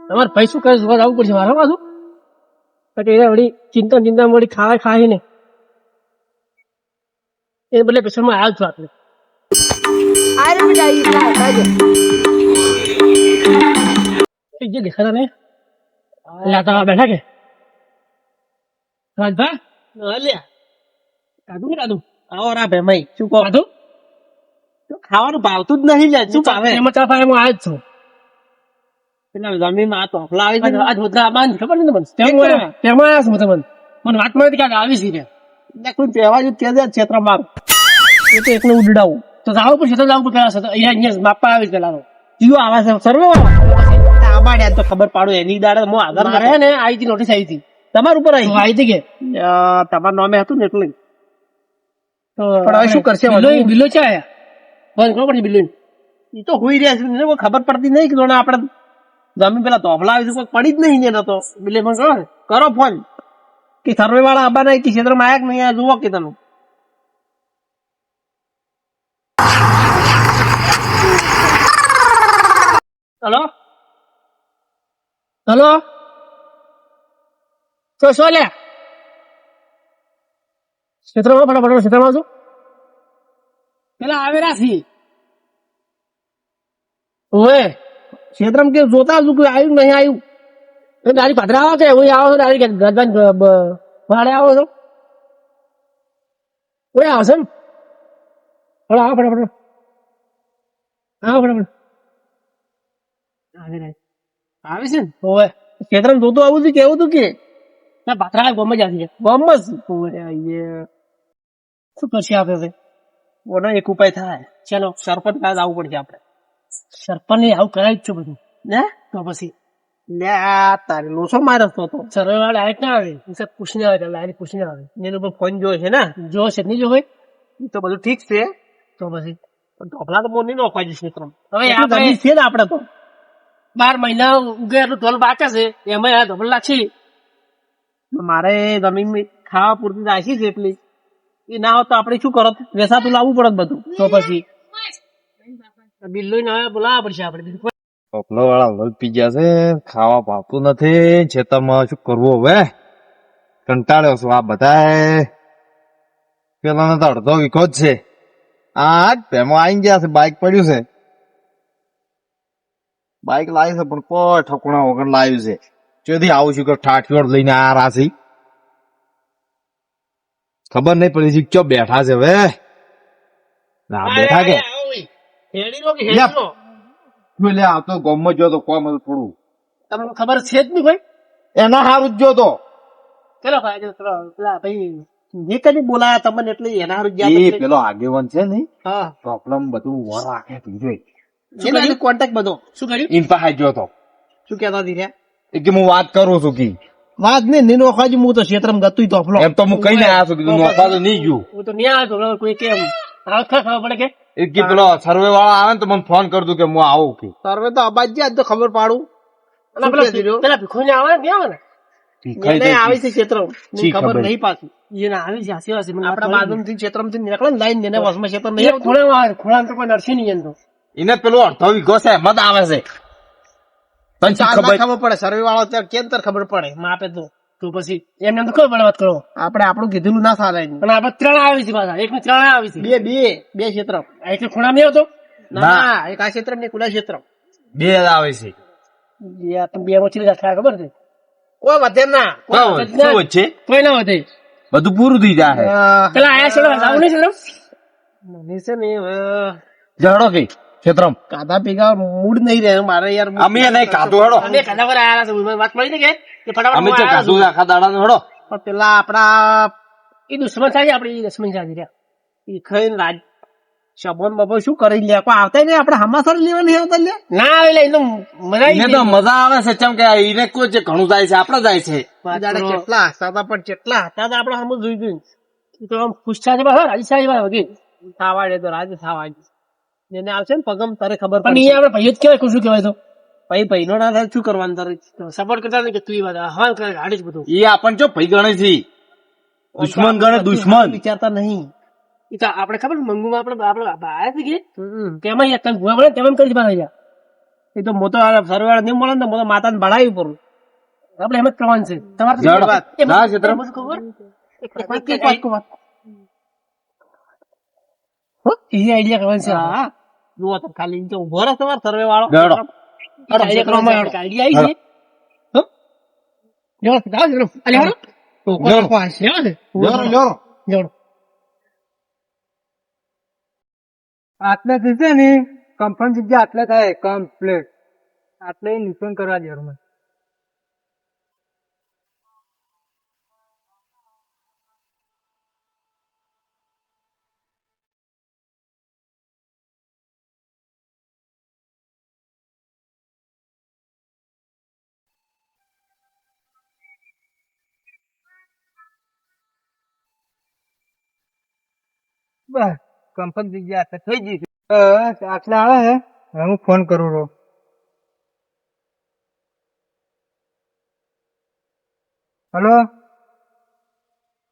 તમારે ભાઈ શું કરે જોવા જવું પડશે મારા પાછું પછી એ વળી ચિંતા વળી ખાય ને એ બદલે પેશન્ટમાં આવ્યો છું આપણે જે દેખાતા ને લાતા બેઠા કે રાજભા કાઢું કે કાઢું આવો રા ભાઈ શું કહો કાઢું ખાવાનું ભાવતું જ નહીં લે શું ભાવે એમાં ચા પાય હું આવ્યો જ છું પેલા જમીનમાં આ તોફલા આવી છે આજ હોદરા બાંધ ખબર ને તમને તેમાં આવ્યા છું તમને મને વાત મળી ક્યાંક આવી છે એટલે કોઈ તહેવાર જ કે ક્ષેત્રમાં એ તો એકને ઉડાવું તો જાવ પડશે તો જાવ પડશે અહીંયા માપવા આવી પેલા જીવો આવે છે સર્વે આબાડ્યા તો ખબર પાડો એની દાડે હું આગળ મારે ને આવી હતી નોટિસ આવી હતી તમારા ઉપર આવી હતી કે તમારા નામે હતું ને એટલે પણ હવે શું કરશે બિલ્લો છે આયા બંધ ખબર પડશે બિલ્લો એ તો હોઈ રહ્યા છે એને કોઈ ખબર પડતી નહીં કે આપડે જમીન પેલા તોફલા આવી કોઈ પડી જ નહીં એને તો બિલ્લે પણ કરો ફોન કે સર્વે વાળા આબા નહીં કે ક્ષેત્રમાં આયા કે નહીં જુઓ કે તમે હલો હલો શું લે ક્ષેત્રમાં ફટાફટ ક્ષેત્રમાં છું પેલા આવેલા છી ઓએ ક્ષેત્રમાં કે જોતા હતું કોઈ આવ્યું નહીં આવ્યું દારી પાત્રા આવો છે હું આવો છો દારી ગરબાન ભાડે આવો છો કોઈ આવશે ને આવો ફટાફટ આવો ફટાફટ આવે છે ને ઓએ ક્ષેત્રમાં જોતું આવું હતું કેવું હતું કે ના પાત્રા ગમે જ આવી બમસ શું કરશે આપણે ઓનો એક ઉપાય થાય ચાલો સરપંચ પાસે આવવું પડશે આપડે સરપંચ ને આવું કરાય જ છે બધું ને તો પછી લે આ તારે લોસો મારસ તો સર્વે વાળા ડાયરેક્ટ ના આવે પૂછીને આવે ડાયરેક્ટ પૂછીને આવે એનો પર ફોન જોયો છે ને જો છે નહીં જો હોય તો બધું ઠીક છે તો પછી ઢોકલા તો મોની નો ખવાય છે હવે આપણે છે ને આપડે તો 12 મહિના ઉગે એટલું ઢોલ બાકા છે એમાં આ ઢોકલા છે મારે જમીન ખાવા પૂરતી રાખી છે એટલી એ ના હોત તો આપડે શું કરત વેસાતું લાવવું પડત બધું તો પછી બિલ્લો ને હવે બોલાવવા પડશે આપડે ટોપલો વાળા વલ પી ગયા છે ખાવા ભાવતું નથી ખેતરમાં શું કરવું હવે કંટાળ્યો છું આ બધા પેલા તો અડધો વીખો જ છે આજ ભેમો આવી ગયા છે બાઇક પડ્યું છે બાઇક લાવી છે પણ કોઈ ઠકુણા વગર લાવ્યું છે ચોથી આવું છું કે ઠાઠિયોડ લઈને આ રાશી ખબર નહીં પડી છે ક્યાં બેઠા છે હવે ના બેઠા કે લે આવતો ગમમાં જો તો કોમ હતું થોડું તમને ખબર છે જ નહીં ભાઈ એના હારું જ જો તો ચલો પેલા ભાઈ જે કદી બોલાયા તમને એટલે એના હારું એ ગયા પેલો આગેવાન છે ને હા પ્રોબ્લેમ બધું વર રાખે તું જોઈ એનો કોન્ટેક્ટ બધો શું કર્યું ઇન પાસે જો તો શું કેતા હતી એ કે હું વાત કરું છું કે વાત ને નીનો ખાજી હું તો ક્ષેત્રમાં ગતું તોફલો એમ તો હું કઈ ને આવ્યો છું કીધું નોખવા તો નહીં ગયું હું તો ન્યા આવ્યો કોઈ કેમ ખબર પડે કે એ કે પેલો સર્વે વાળા આવે ને તો મને ફોન કરતું કે હું આવું કે સર્વે તો અબાજ આજ તો ખબર પાડું પેલા ભીખો ને આવે ને આવે ને એને આવી છે ક્ષેત્ર શી ખબર ખબર? નહીં પાછી એને આવી છે આસી વાસી મને આપડા બાજુથી ક્ષેત્રમાંથી નીકળે ને લાઈન એને વસમાં ક્ષેત્ર નહીં આવતું. ખૂણા તો કોઈ નરસી નહીં એમ તો એને પેલો અડધો વીઘો છે મત આવે છે તને શી ચાર ખબર ખબર પડે સર્વે વાળો ત્યારે કેમ તાર ખબર પડે માપે તો તો પછી એમને તો ખબર પડે વાત કરો આપણે આપણું કીધેલું ના ચાલે એનું. અને આપણે 3 આવી છે પાછા એક ની 3 આવી છે બે બે બે ક્ષેત્ર એક ખૂણા નહીં આવતો ના એક આ ક્ષેત્ર ને ખુલ્લા ક્ષેત્ર બે આવે છે તમે બે માં ચીલી થાય ખબર છે કોઈ વધે ના શું વચ્ચે કોઈ ના વધે બધું પૂરું થઈ જાય પેલા આયા છે જાવ નહીં છે નીચે ને જડો કે ક્ષેત્રમ કાદા ભેગા મૂડ નહીં રહે મારે યાર અમે નહીં કાધું હેડો અમે કદા પર આયા છે વાત મળી ને કે ફટાફટ અમે તો કાધું આખા દાડા નો હેડો પણ પેલા આપડા એ દુશ્મન થાય આપડે દુશ્મન થાય રહ્યા ઈ ખાઈને રાજ શબોન બબો શું કરી લે કોઈ આવતા નહીં આપડે હમાસર લેવા નહીં આવતા લે ના એટલે એનો મજા એને તો મજા આવે છે ચમ કે એને કોઈ જે ઘણું જાય છે આપડે જાય છે દાડા કેટલા સાદા પણ કેટલા હતા આપડે હમ જોઈ જોઈ તો આમ ખુશ થાય છે બહાર રાજી થાય છે વગી થાવાડે તો રાજ થાવાડે જેને આવશે ને પગમ તારે ખબર પણ પડે એ આપણે ભાઈ જ કહેવાય ખુશું કહેવાય તો ભાઈ ભાઈ નો ના થાય શું કરવાનું તારે સપોર્ટ કરતા ને કે તું વાત હા કરે ગાડી જ બધું એ આપણને જો ભાઈ ગણે છે દુશ્મન ગણે દુશ્મન વિચારતા નહીં એ તો આપણે ખબર મંગુમાં આપણે આયા છે કે તેમાં એક ભૂવા મળે તેમાં કરી દીધા એ તો મોટો સર્વે વાળા નહીં મળે ને તો માતાને ભણાવી પડું. આપણે એમ જ કરવાનું છે. તમારે જડ. એમ ના, ક્ષેત્રમાં. એમ ખબર? એ આઈડિયા કરવાનું છે. હા જુઓ તો ખાલી ઈ તો ઉભો રહે તમારો સર્વે વાળો. જડો. આઈડિયા કરવાનો છે. આઈડિયા આવી છે. હો? જાઓ, જાઓ, જાઓ. અલે, હાલો. ટોકો જાઓ. નાખો આ છે. લેવા છે? લ્યો. જાઓ. આટલે છે ને કન્ફર્મ જગ્યા આટલે થાય કમ્પ્લીટ આટલે નિશાન કરવા દે મને. બસ કન્ફર્મ જગ્યા આટલે થઈ ગઈ છે. બસ આટલે આવે છે. હવે હું ફોન કરું રહો. હલો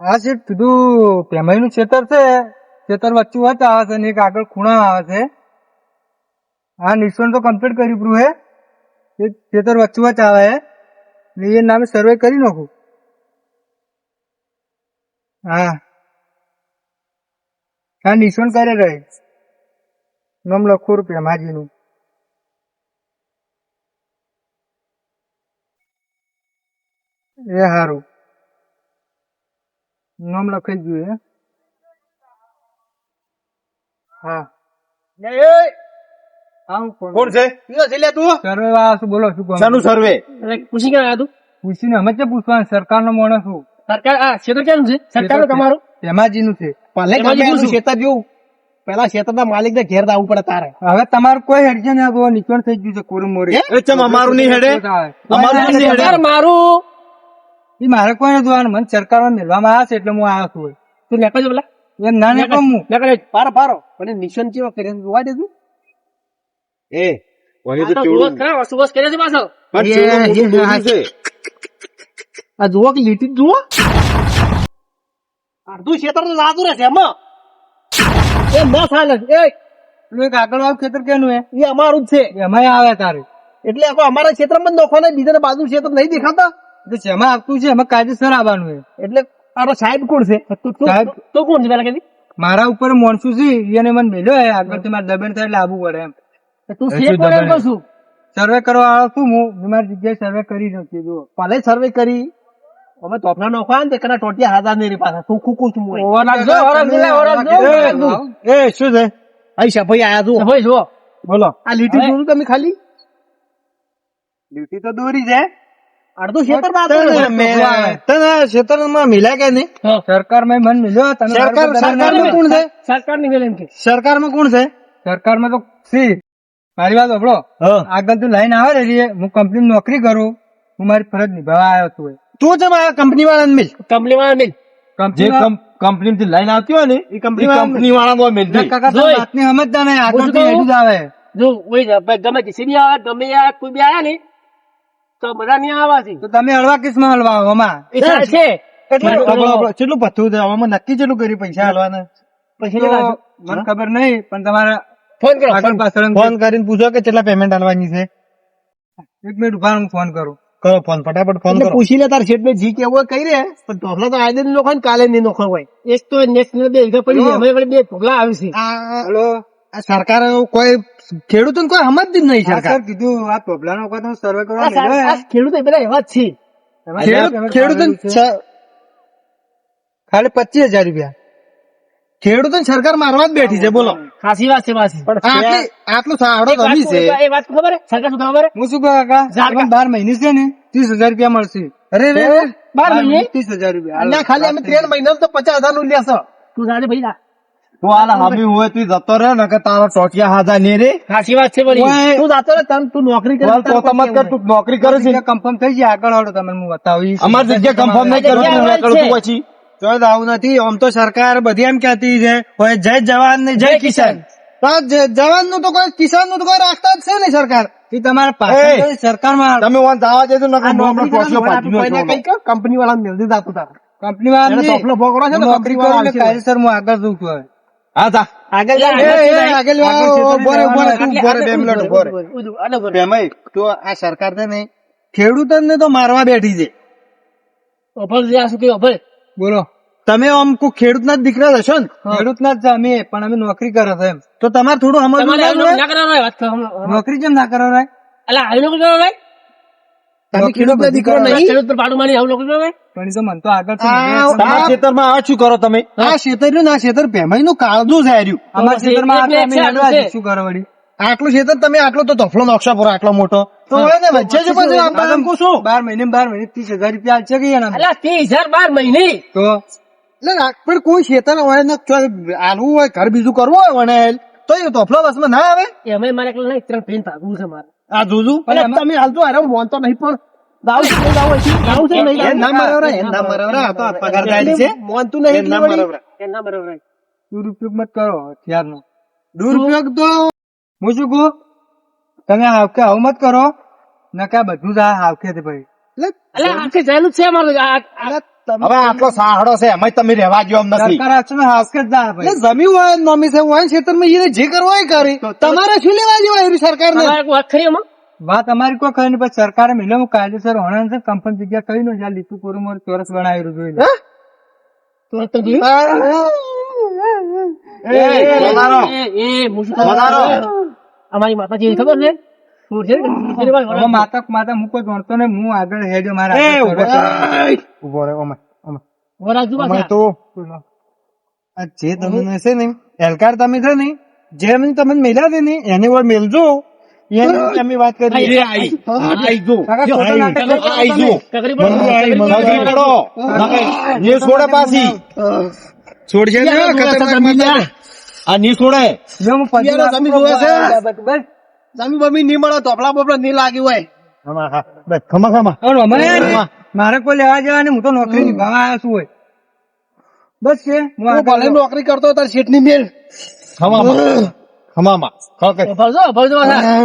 હા શેઠ કીધું પેમાઈ નું ખેતર છે. ખેતર વચ્ચે વચ્ચે આવે છે ને એક આગળ ખૂણા આવે છે. હા નિશાન તો કમ્પ્લીટ કરી પૂરું હે. એક ખેતર વચ્ચે વચ્ચે આવે છે ને એ નામે સર્વે કરી નાખું. હા હા નિશાન કરે રહે નામ લખો રૂપિયા માજીનું. એ હારું નામ લખાઈ ગયું હે. હા હા હું ફોન કોણ છે? કયો છે લે તું? સર્વે વાળા શું બોલો શું કહો? શાનું સર્વે? અરે, પૂછી ક્યાં આવ્યા તું? પૂછીને અમે છે પૂછવાનું સરકાર નો માણસ છું. સરકાર આ ક્ષેત્ર ક્યાંનું છે? સરકારનું તમારું? પેમાજી નું છે. ભલે એમાં ગમે શું એનું છું? ખેતર જોવું પેલા ખેતરના માલિક ને ઘેર આવવું પડે તારે. હવે તમારું કોઈ હેડશે ને આ નિશાન થઈ ગયું છે કોરું મોરી. એ ચમ અમારું નહીં હેડે? અમારું નહીં હેડે? સરકાર મારું. એ મારે કોઈ નથી જોવાનું. મને સરકારમાં મેળવામાં આવ્યા છે એટલે હું આવ્યો છું. તું લેખો છો પેલા? એમ ના ને કહું હું. લેખો લે. પારો પણ નિશાન કેવા કર્યા જોવા દે તું. એ વહી આ તો તો ચેવડું. સુવાસ ખરા, સુવાસ કર્યા છે પાછો. પણ એ, ચેવડું મોટું એ, દોર્યું છે. આ જુઓ કે લીટી જુઓ અડધું ખેતર તો લાદું રહેશે એમાં. એ ન ચાલે એ પેલું એક આગળ વાળું ખેતર કેનું હે એ અમારું જ છે. એમાં આવે તારે. એટલે આખો અમારા ક્ષેત્રમાં જ નોખો ને બીજા બાજુ ક્ષેત્ર નહીં દેખાતા. એટલે જેમાં આવતું છે એમાં કાયદેસર આવવાનું હે. એટલે આનો સાહેબ કોણ છે? સાહેબ તો કોણ છે પેલા કદી? મારા ઉપર મોણસું છે એને મને મેલ્યો હે આગળથી મારે દબેણ થાય એટલે આવવું પડે એમ. તું એ છે શું કોણ એમ દબાણ? કહું છું? સર્વે કરવા વાળો છું હું મારી જગ્યાએ સર્વે કરી નથી જુઓ. ભલે સર્વે કરી અમે તોફના નોખવા ને તે કના ટોટિયા હાજર નહીં રે પાછા તું ખુકું છું હું. ઓવર રાખજો, ઓવર રાખજો. એ શું છે અહીં સફાઈ આયા તું ભાઈ જુઓ. બોલો. આ લીટી જોયું તમે ખાલી ડ્યુટી તો દોરી છે. અડધું ક્ષેત્ર માં તને ક્ષેત્રમાં મિલ્યા કે નહીં? હા. સરકારમાં મને મિલ્યો. તને સરકારમાં કોણ છે? સરકારની વેલ એમ કે. સરકારમાં કોણ છે? સરકારમાં તો સી મારી વાત સાંભળો. આગળ તું લાઈન આવે ને રે હું કંપની નોકરી કરું. હું મારી ફરજ નિભાવવા આવ્યો છું. તું છે મારા કંપની વાળાને મિલ. કંપનીમાં મિલ. જે કંપની થી લાઈન આવતી હોય ને એ કંપની વાળા મિલ કાકા જોઈ. વાતની સમજતા નહીં. આગળથી કહું? હેઠું જ આવે. જો ઓય ગમે તે સીડી આવે ગમે યાર કોઈ બી આયા ને તો બધા નહીં આવવાથી. તો તમે હળવા કિસમાં હળવા આવો આમાં. એ સાહેબ છે. કેટલું પથ્થું છે આમાં નક્કી કેટલું કર્યું પૈસા હાલવાના? તો મને ખબર નહીં પણ તમારા ફોન કરો. આગળ પાછળ ફોન કરીને પૂછો કે કેટલા પેમેન્ટ હાલવાની છે. એક મિનિટ ઉભા રહો, હું ફોન કરું. કરો ફોન, ફટાફટ ફોન એટલે કરો. પૂછી લે તાર શેઠ ને જી કેવું હોય કઈ રે પણ ઢોકલા તો આજે નહીં નોખો ને કાલે નહીં નોખો હોય. એક તો નેક્સ્ટ બે વીઘા પડી છે. અમે વળી બે ઢોકલા આવી છે. હલો આ સરકાર કોઈ ખેડૂતો કોઈ સમજતી જ નહીં હા, સરકાર. સર કીધું આ તોબલાનો કોઈ તમે સર્વે કરવા આ મેળવ્યો હે? ખેડૂતો એ બધા એવા જ છે. ખેડૂતો ખાલી 25,000 રૂપિયા. ખેડૂતો સરકાર મારવા જ બેઠી છે બોલો. ખાસી વાત છે પાછી. આટલું સાવડો એક વાત ગમી છે. એ વાત ખબર હે? સરકાર શું ખબર હે? હું શું કહું કાકા ઝાડકા. 12 મહિને છે ને 30,000 રૂપિયા મળશે. અરે રે 12 મહિને? 30,000 રૂપિયા. અને ખાલી અમે 3 મહિના તો 50,000 નું લેશો. તું જાજે ભાઈ જા. તું આલા હામી હોય તું જતો રહે ને કે તારો ટોટિયા હાજા ને રે. ખાસી વાત છે વળી. તું જાતો રે તું નોકરી કરે તો તમે કર તું નોકરી કરે છે. કન્ફર્મ થઈ જાય આગળ વાળો તમને હું બતાવીશ. અમાર જગ્યા કન્ફર્મ નહીં કરું તું જગ્યા કરું તું છે. પછી. તો આવું નથી. આમ તો સરકાર બધી એમ કહેતી છે કોઈ જય જવાન ને જય કિસાન. તો જવાન નું તો કોઈ કિસાન નું તો કોઈ રાખતા જ છે ને સરકાર. એ તમારા પાસે સરકારમાં તમે વાન દાવા દેજો ને આ નોકરી ટોટિયો કરે કોઈને કઈ કહો, કંપની વાળા મેળવી જ આપું તારે. કંપની વાળા એને તોફલો ભોગવો છે ને નોકરી કંપની વાળા કરું એટલે આવશે. કાયદેસર હું આગળ જઉં છું હવે. હા જા આગળ જા. આગળ ઉભો રે, ઉભો રે, તું ઉભો રે, 2 મિનિટ ઉભો રે. એમાંય તો આ સરકાર છે ને ખેડૂતોને તો મારવા બેઠી છે. અભળ જે આ શું કહ્યું અભળ બોલો. તમે આમ કોઈ ખેડૂતના જ દીકરા હશો ને, ખેડૂતના જ છે અમે, પણ અમે નોકરી કરે છે એમ. તો તમારે થોડું સમજવું તમારે ના આવું જોઈએ? ના કરવાનું વાત કરો હમણાં. નોકરી કેમ ના કરો રે? અલા આવી નોકરી કરો ભાઈ તમે ખેડૂતના દીકરો નહીં? ખેડૂત પર પાડું મારી આવું નોકરી કરો ભાઈ પણ એ તો મને તો આગળ છે. તમારા ખેતરમાં આ શું કરો તમે? આ ક્ષેત્ર ના ક્ષેત્ર ભેમાઈ નું કાળજું છે હાર્યું. અમારા ક્ષેત્રમાં એટલે આગળ અમે છે, હેડવા છે. છે. શું કરો વળી? આટલું ક્ષેત્ર તમે આટલો તો ધફલો નકશા પૂરો આટલો મોટો તો હોય ને વચ્ચે જ પછી આમ આમ શું 12 મહિને 30,000 રૂપિયા છે કે એના? અલા 30,000 મહિને તો એટલે પણ કોઈ ક્ષેત્ર હોય ને આલવું હોય ઘર બીજું કરવું હોય વણેલ તો એ ધફલો બસમાં ના આવે. એ અમે મારે એકલા નહીં 3 ટ્રેન ભાગવું છે મારે આ જોજુ પણ એમાં- તમે હાલ તો અરે હું વાંધતો નહીં પણ દાવ છે નહીં, દાવ છે, દાવ છે નહીં, એ ના મરાવરા, એ ના મરાવરા. આ તો આ પગારદારી છે. મોનતું નહીં એ ના એટલી વળી. બરાબર. એ ના બરોબર દુરુપયોગ મત કરો હથિયારનો. દુરુપયોગ તો હું શું કહું, તમે હાવકે આવું મત કરો, નકા બધું જ આ હાવકે છે ભાઈ. અલા આખે જયેલું જ છે અમારું હવે આટલો સાહડો છે એમાં તમે રહેવા ગયો એમ નથી. સરકાર હાથમાં હાવકે જ જાય ભાઈ. એટલે જમી હોય નોમી છે હોય ક્ષેત્રમાં એને જે કરવો એ કરે. તમારે શું લેવા જેવા એવી સરકાર ને? અમારે કોઈ હક ખરી એમાં વાત અમારી કોઈ ખરી નહીં, પણ સરકારે મિલે હું કાયદેસર હોણા છે કંપની જગ્યા કઈ નો જ્યાં લીધું પૂરું મારું ચોરસ બનાવેલું જોઈ લો. તો તો જોયું વધારો. એ હું શું કહું? વધારો. અમારી માતાજી ખબર છે શું છે હવે માતા માતા હું કોઈ ગણતો નહીં, હું આગળ હેડ્યો મારા એ આગળ ઉભો ચોરસ. થાય. ઉભો રે ઓમે વરાજુ ઓમે પાછા તો આ જે તમે છે ને એલકાર તમે છે ને જેમ તમે મેલા છે ને એને વાર મેલજો એની અમે વાત કરી. એ આઈ જો કાકા, ખોટો નાટક નહીં કરો આઈ તમે. જો કકરી પડો, કકરી પડો. નગરી પડો ની છોડે પાછી છોડશે ને ખતરનાક માતા. આ ની છોડે જો હું પછી યાર, વાત તમે કરું, જોવે છે? બસ. જમી બમી નહીં મળે તોપલા બોપલા નહીં લાગ્યું હોય. ખમા ખા બસ ખમા ખમા હવે રમાય મારે કોઈ લેવા જવા નહીં, હું તો નોકરી નિભાવવા આવ્યો છું હોય. બસ છે હું હું આગળ ભલે નોકરી કરતો તાર શેઠની મેલ. ખમામાં ખમામાં ખકે ભરજો ભરજો પાછા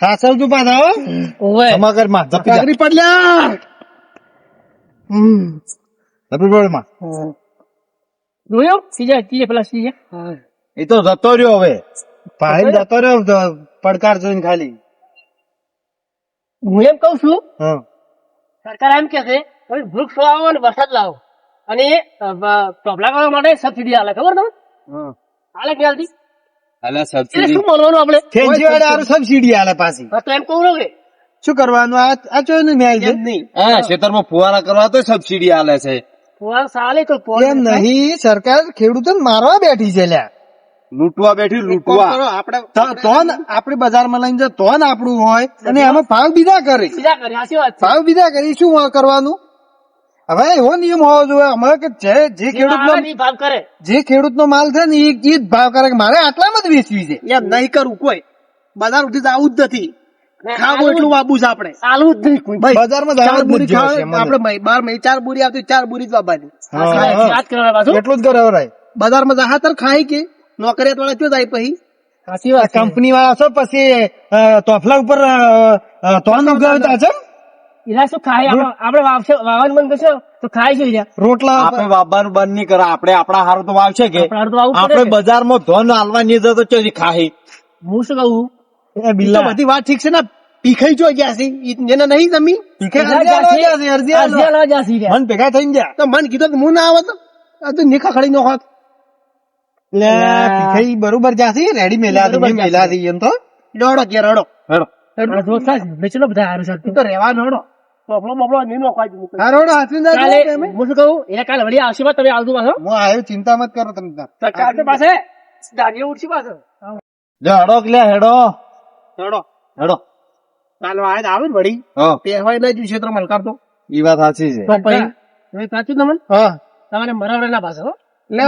હાસવતું પાછા હો. ઓવે ખમા કર માં જપી જા કાકરી પડલ્યા. જપી પડ માં જોયો સીજે પેલા સીજે એ તો જતો રહ્યો હવે ભાઈ જતો રહ્યો પડકાર જોઈને ખાલી. હું એમ કઉ છું હા સરકાર એમ કે છે હવે વૃક્ષ વાવો અને વરસાદ લાવો અને ટોપલા કરવા માટે સબસિડી આલે ખબર તમે આલે કે આલતી અલા એટલે સબસિડી શું બોલવાનું આપણે ફેન્સી વાળા હારું સબસિડી આલે પાછી. હા, તો એમ કહું ને કે શું કરવાનું આ ચોય ને ન્યાય છે. હા ખેતરમાં ફુવારા કરવા તો સબસિડી આલે છે ફુવારા સાલે તો એમ નહીં સરકાર ખેડૂતોને મારવા બેઠી છે લ્યા. લૂંટવા બેઠી લૂંટવા આપણે બજારમાં લઈને જાય તો ને આપણું હોય અને એમાં ભાવ બીજા કરે. સીધા કરી સાચી વાત છે ભાવ બીજા કરી શું કરવાનું? હવે એવો નિયમ હોવો જોઈએ અમારે કે જે ખેડૂત ઈ ભાવ કરે જે ખેડૂત નો માલ છે ને એ જ ભાવ કરે કે મારે આટલામાં જ વેચવી છે. એમ નહીં કરવું કોઈ બજાર સુધી આવું જ નથી. ખાવું એટલું વાબુ છે આપણે. ચાલુ જ નહીં કોઈ બજારમાં ચાર બોરી આપણે 12 મહિને 4 બોરી આવતી 4 બોરી જ વાબાની. વાત કરવા પાછું એટલું જ કરાવરાય. બજારમાં જહા તર ખાય કે નોકરિયાત વાળા ચો જાય પછી સાચી વાત છે. કંપની વાળા છો પછી તોફલા ઉપર તોન ઉગાવતા છે ઈલા શું ખાય આપણે વાવવાનું બંધ કરશો તો ખાય છે ઈલા રોટલા. આપણે વાવવાનું બંધ નહીં કરે આપણે આપણા હારું તો વાવશે કે આપણે તો વાવવું પડે આપણે કે. બજારમાં ધન હાલવા નહીં જતો ચોથી ખાહી હું શું કહું એ બિલ્લા બધી વાત ઠીક છે ને પીખાઈ જો ગયા છે એને નહીં જમી અરજી આલવા જાસી રહ્યા. મન ભેગા થઈ ગયા તો મન કીધું કે હું ના આવત આ તો નીખા ખડી નો હોત. એટલે પીખાઈ બરોબર જાસી રેડી મેલ્યા છે મેં મેલ્યા છે એમ તો દોડો ઘેર હડો હેડો આ જો થાય બેચલો બધા હારું છે તો રેવાનો હડો પોપડો પોપડો નહીં નોખાય જ મૂકે. હારો હડો હાથવી કાલે હું શું કહું એને કાલે વળી આવશે તમે આવજો પાછો હું આવ્યો ચિંતા મત કરો તમે કાલે પાસે દાડીઓ ઉઠી પાછો લે હેડો કે લે હેડો હડો હેડો કાલે આજ આવે ને વળી હા પહેવાય ના જ ક્ષેત્ર મલકાર તો ઈ વાત સાચી છે તો પછી તમે સાચું તમને હા તમારે મરાવડે ના પાછો એટલે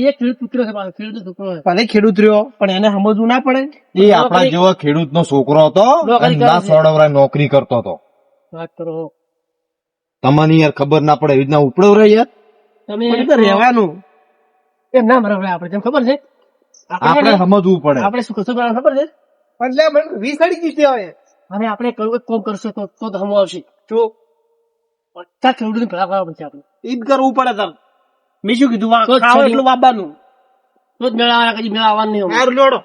એ ખેડૂત પુત્ર છે પાછો ખેડૂત છોકરો છે ભલે ખેડૂત રહ્યો પણ એને સમજવું ના પડે. એ આપણા જેવો ખેડૂત નો છોકરો હતો નોકરી અને ના કરે છે. સોડવરાય નોકરી કરતો હતો વાત કરો તમને યાર ખબર ના પડે એવી રીતના ઉપડવ રહે યાર તમે પણ એ તો રહેવાનું એમ ના મરાવડે આપણે જેમ ખબર છે આપણે સમજવું પડે આપણે શું કશું કરવાનું ખબર છે એટલે વીસડી ગઈ હવે હવે આપણે કોઈ કોમ કરશો તો હમો આવશે જો બધા ખેડૂતને ભેગા કરવા પડશે આપણે ઈદ કરવું પડે તમે મેં શું કીધું તો જ ખાવ છરી. એટલું વાપવાનું તો જ મેળા કદી મેળા આવવાનું નહીં હવે. સારું લેવડો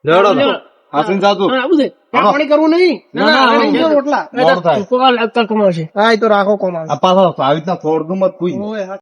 લેવડો તો. હાસીને જાતું. હા, આવું છે. ચા પાણી કરવું નહીં ના, ના, આને આવું જો રોટલા મોડું થાય. કોકા લાગતા કમાવશે હા એ તો રાખો કોમ આવે આ પાછો આવી રીતના થોડું મત પૂછ. ઓય, હા.